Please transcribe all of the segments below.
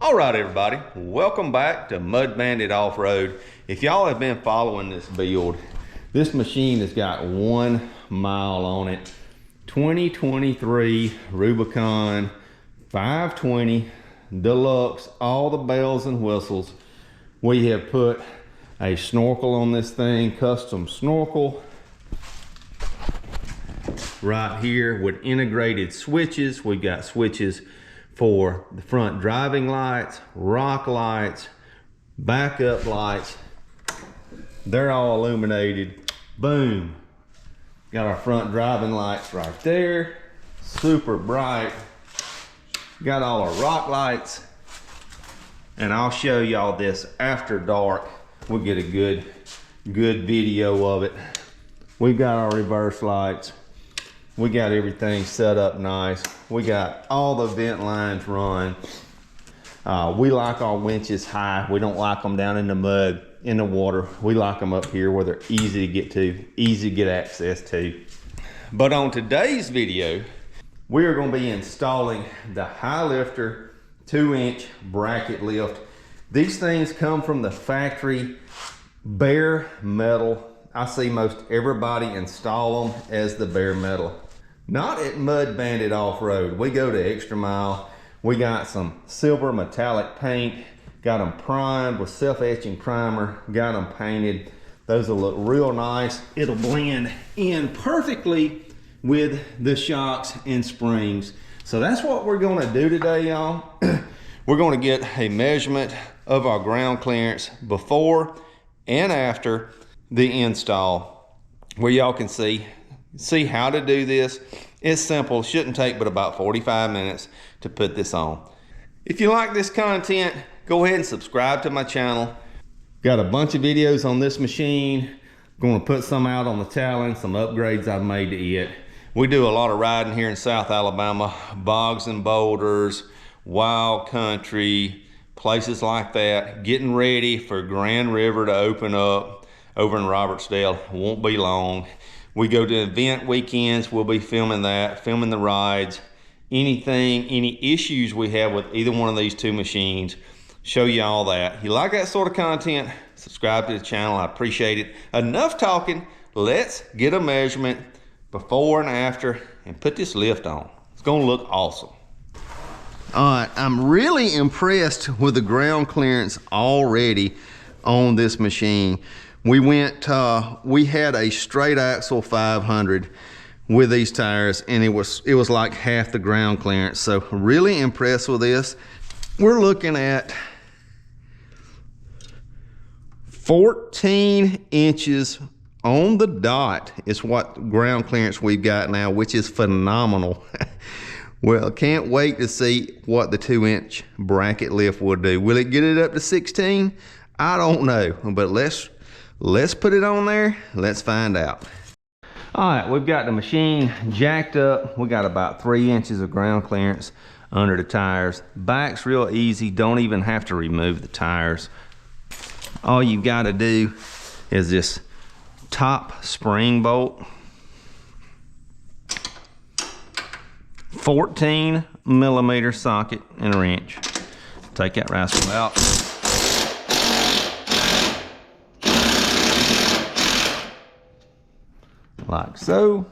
All right, everybody, welcome back to Mud Bandit Off-Road. If y'all have been following this build, this machine has got 1 mile on it. 2023 Rubicon 520 Deluxe, all the bells and whistles. We have put a snorkel on this thing, custom snorkel. Right here with integrated switches. We've got switches for the front driving lights, rock lights, backup lights. They're all illuminated. Boom. Got our front driving lights right there. Super bright. Got all our rock lights. And I'll show y'all this after dark. We'll get a good video of it. We've got our reverse lights. We got everything set up nice. We got all the vent lines run. We like our winches high. We don't like them down in the mud, in the water. We like them up here where they're easy to get to, easy to get access to. But on today's video, we are going to be installing the Highlifter 2-inch bracket lift. These things come from the factory, bare metal. I see most everybody install them as the bare metal. Not at Mud Bandit Off-Road. We go to extra mile. We got some silver metallic paint, got them primed with self-etching primer, got them painted. Those will look real nice. It'll blend in perfectly with the shocks and springs. So that's what we're gonna do today, y'all. We're gonna get a measurement of our ground clearance before and after the install, where y'all can see how to do this. It's simple, shouldn't take but about 45 minutes to put this on. If you like this content, go ahead and subscribe to my channel. Got a bunch of videos on this machine. Going to put some out on the Talon, some upgrades I've made to it. We do a lot of riding here in South Alabama, bogs and boulders, wild country, places like that. Getting ready for Grand River to open up over in Robertsdale. Won't be long. We go to event weekends. We'll be filming that, filming the rides, anything, any issues we have with either one of these two machines. Show you all that. If you like that sort of content, subscribe to the channel. I appreciate it. Enough talking. Let's get a measurement before and after and put this lift on. It's gonna look awesome. All right, I'm really impressed with the ground clearance already on this machine. We had a straight axle 500 with these tires, and it was like half the ground clearance. So really impressed with this. We're looking at 14 inches on the dot is what ground clearance we've got now, which is phenomenal. Well, can't wait to see what the 2-inch bracket lift will do. Will it get it up to 16? I don't know, but let's put it on there. Let's find out. All right, we've got the machine jacked up. We got about 3 inches of ground clearance under the tires. Back's real easy. Don't even have to remove the tires. All you've got to do is this top spring bolt. 14mm socket and a wrench. Take that rascal out. Like so.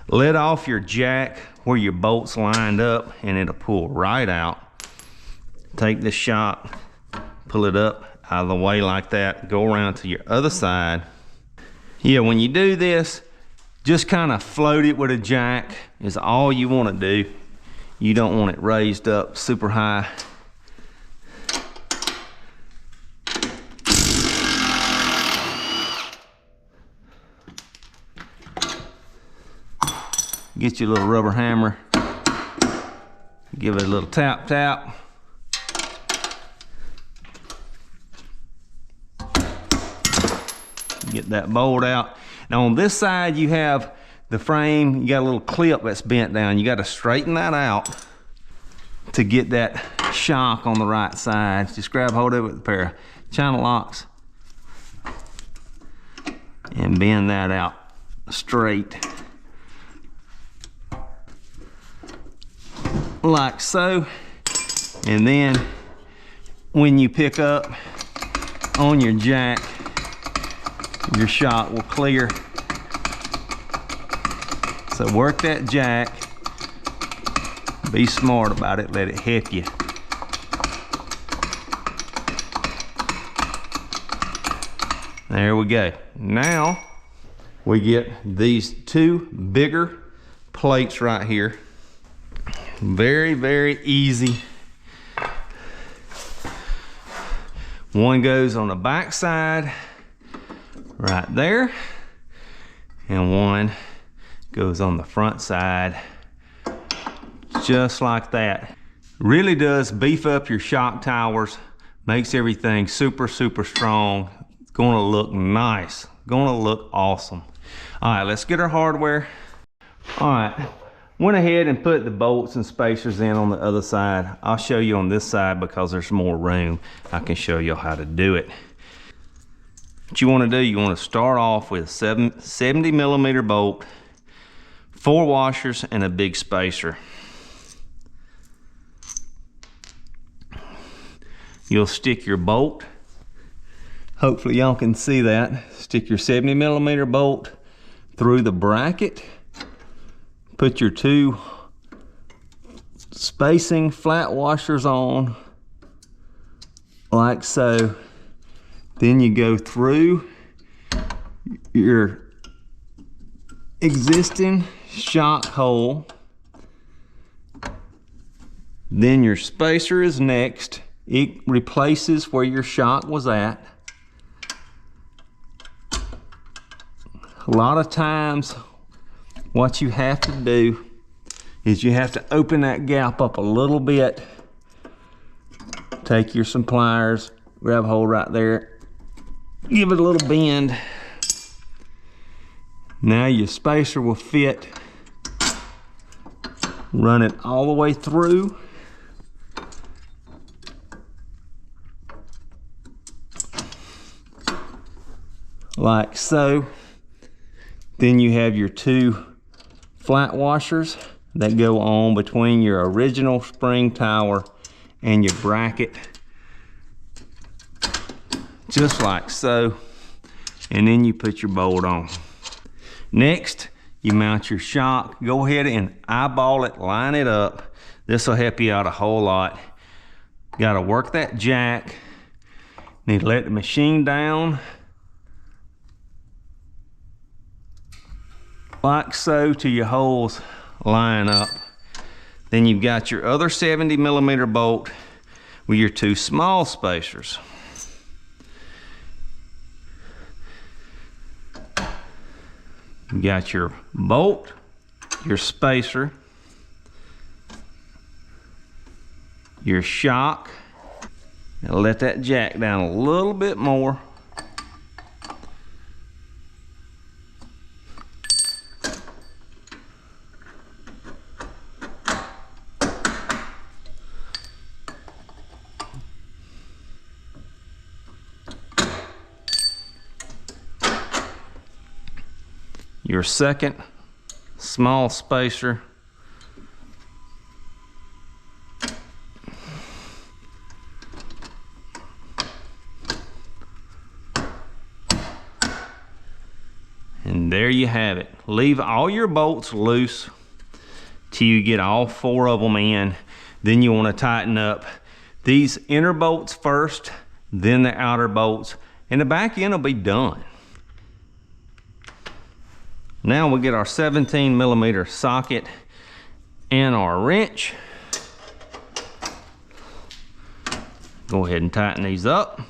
Let off your jack where your bolt's lined up and it'll pull right out. Take this shock, pull it up out of the way like that, go around to your other side. Yeah, when you do this, just kind of float it with a jack is all you want to do. You don't want it raised up super high. Get your little rubber hammer, give it a little tap tap. Get that bolt out. Now on this side you have the frame, you got a little clip that's bent down. You got to straighten that out to get that shock on the right side. Just grab hold of it with a pair of channel locks and bend that out straight. Like so. And then when you pick up on your jack, your shock will clear. So work that jack. Be smart about it, let it help you. There we go. Now we get these two bigger plates right here. Very, very easy. One goes on the back side right there, and one goes on the front side just like that. Really does beef up your shock towers, makes everything super, super strong. It's gonna look nice, gonna look awesome. All right, let's get our hardware. All right, went ahead and put the bolts and spacers in on the other side. I'll show you on this side because there's more room. I can show you how to do it. What you want to do, you want to start off with a 70mm bolt, 4 washers, and a big spacer. You'll stick your bolt, hopefully y'all can see that, stick your 70mm bolt through the bracket, put your 2 spacing flat washers on like so. Then you go through your existing shock hole. Then your spacer is next. It replaces where your shock was at. A lot of times what you have to do is you have to open that gap up a little bit. Take some pliers, grab a hole right there, give it a little bend. Now your spacer will fit. Run it all the way through. Like so. Then you have your 2 flat washers that go on between your original spring tower and your bracket. Just like so. And then you put your bolt on. Next, you mount your shock. Go ahead and eyeball it, line it up. This will help you out a whole lot. Got to work that jack. Need to let the machine down. Like so till your holes line up. Then you've got your other 70mm bolt with your 2 small spacers. You got your bolt, your spacer, your shock. Now let that jack down a little bit more. Your second small spacer. And there you have it. Leave all your bolts loose till you get all 4 of them in. Then you want to tighten up these inner bolts first, then the outer bolts, and the back end will be done. Now we'll get our 17mm socket and our wrench. Go ahead and tighten these up.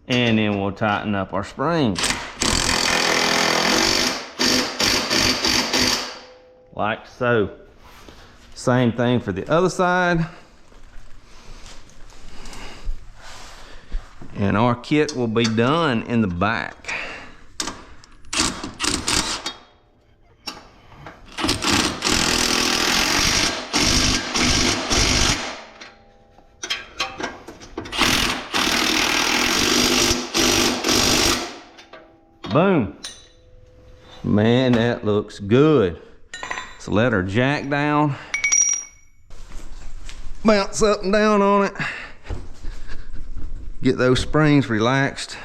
And then we'll tighten up our springs. Like so. Same thing for the other side. And our kit will be done in the back. Boom. Man, that looks good. So let our jack down. Bounce up and down on it. Get those springs relaxed.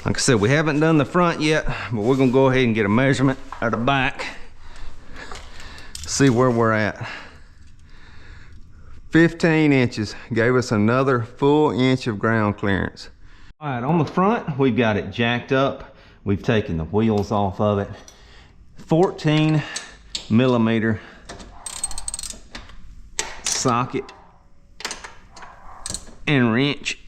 Like I said, we haven't done the front yet, but we're gonna go ahead and get a measurement of the back. See where we're at. 15 inches, gave us another full inch of ground clearance. All right, on the front, we've got it jacked up. We've taken the wheels off of it. 14 millimeter socket and wrench.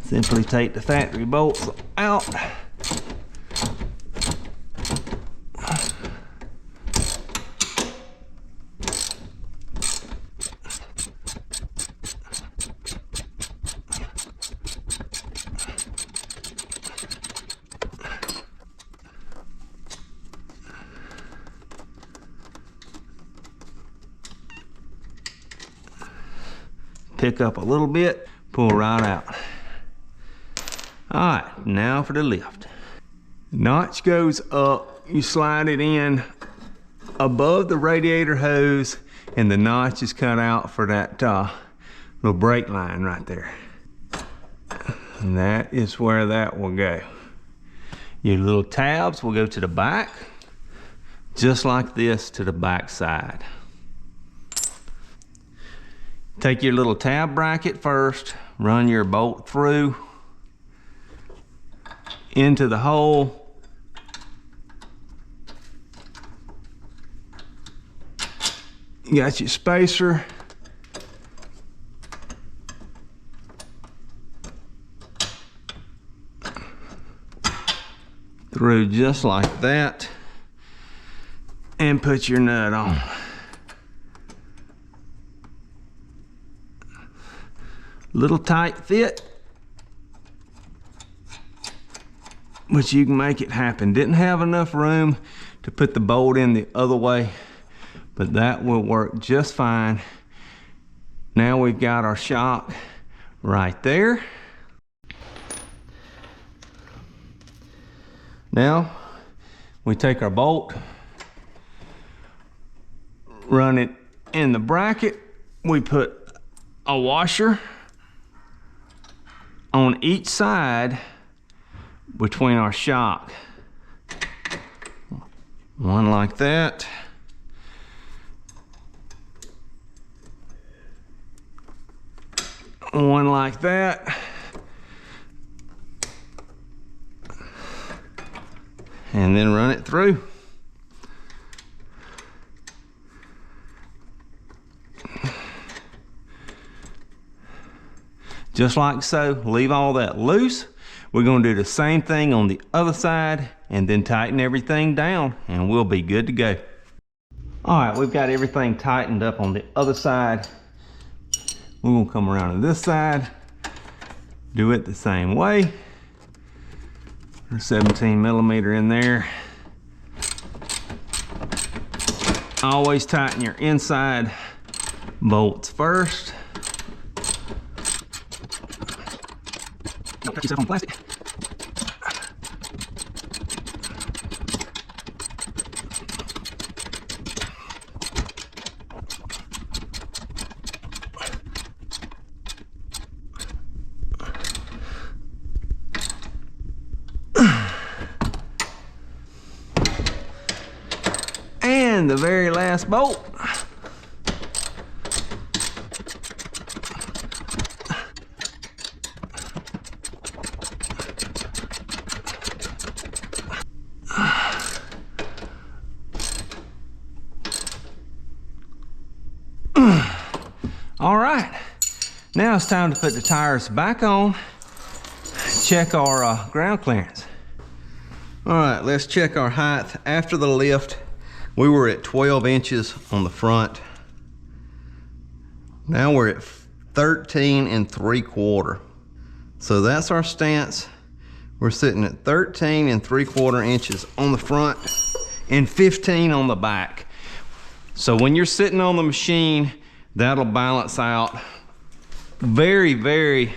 Simply take the factory bolts out. Pick up a little bit, pull right out. All right, now for the lift. Notch goes up, you slide it in above the radiator hose, and the notch is cut out for that little brake line right there. And that is where that will go. Your little tabs will go to the back, just like this to the back side. Take your little tab bracket first, run your bolt through into the hole. You got your spacer. Through just like that, and put your nut on. Little tight fit, but you can make it happen. Didn't have enough room to put the bolt in the other way, but that will work just fine. Now we've got our shock right there. Now we take our bolt, run it in the bracket. We put a washer on each side between our shock. One like that. One like that. And then run it through. Just like so, leave all that loose. We're gonna do the same thing on the other side and then tighten everything down and we'll be good to go. All right, we've got everything tightened up on the other side. We're gonna come around to this side, do it the same way. There's 17 millimeter in there. Always tighten your inside bolts first. Don't touch yourself on plastic. And the very last bolt. All right, now it's time to put the tires back on, check our ground clearance. All right, let's check our height. After the lift, we were at 12 inches on the front. Now we're at 13 3/4. So that's our stance. We're sitting at 13 3/4 inches on the front and 15 on the back. So when you're sitting on the machine, that'll balance out. Very, very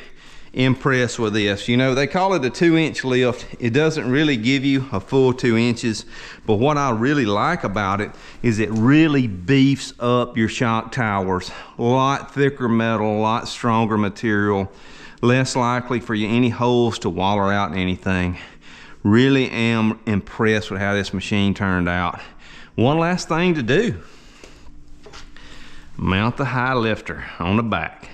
impressed with this. You know, they call it a 2-inch lift. It doesn't really give you a full 2 inches, but what I really like about it is it really beefs up your shock towers. A lot thicker metal, a lot stronger material, less likely for you any holes to waller out in anything. Really am impressed with how this machine turned out. One last thing to do. Mount the Highlifter on the back.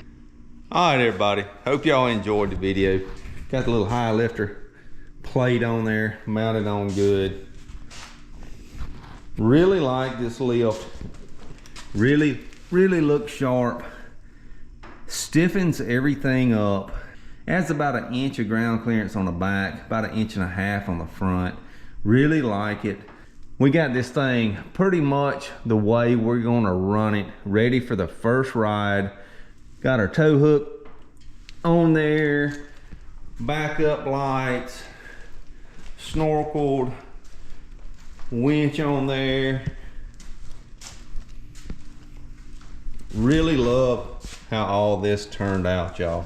All right, everybody. Hope y'all enjoyed the video. Got the little Highlifter plate on there, mounted on good. Really like this lift. Really looks sharp. Stiffens everything up. Adds about 1 inch of ground clearance on the back, about 1.5 inches on the front. Really like it. We got this thing pretty much the way we're gonna run it, ready for the first ride. Got our tow hook on there, backup lights, snorkeled, winch on there. Really love how all this turned out, y'all.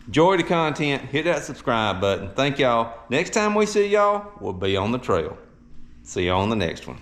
Enjoy the content, hit that subscribe button. Thank y'all. Next time we see y'all, we'll be on the trail. See you on the next one.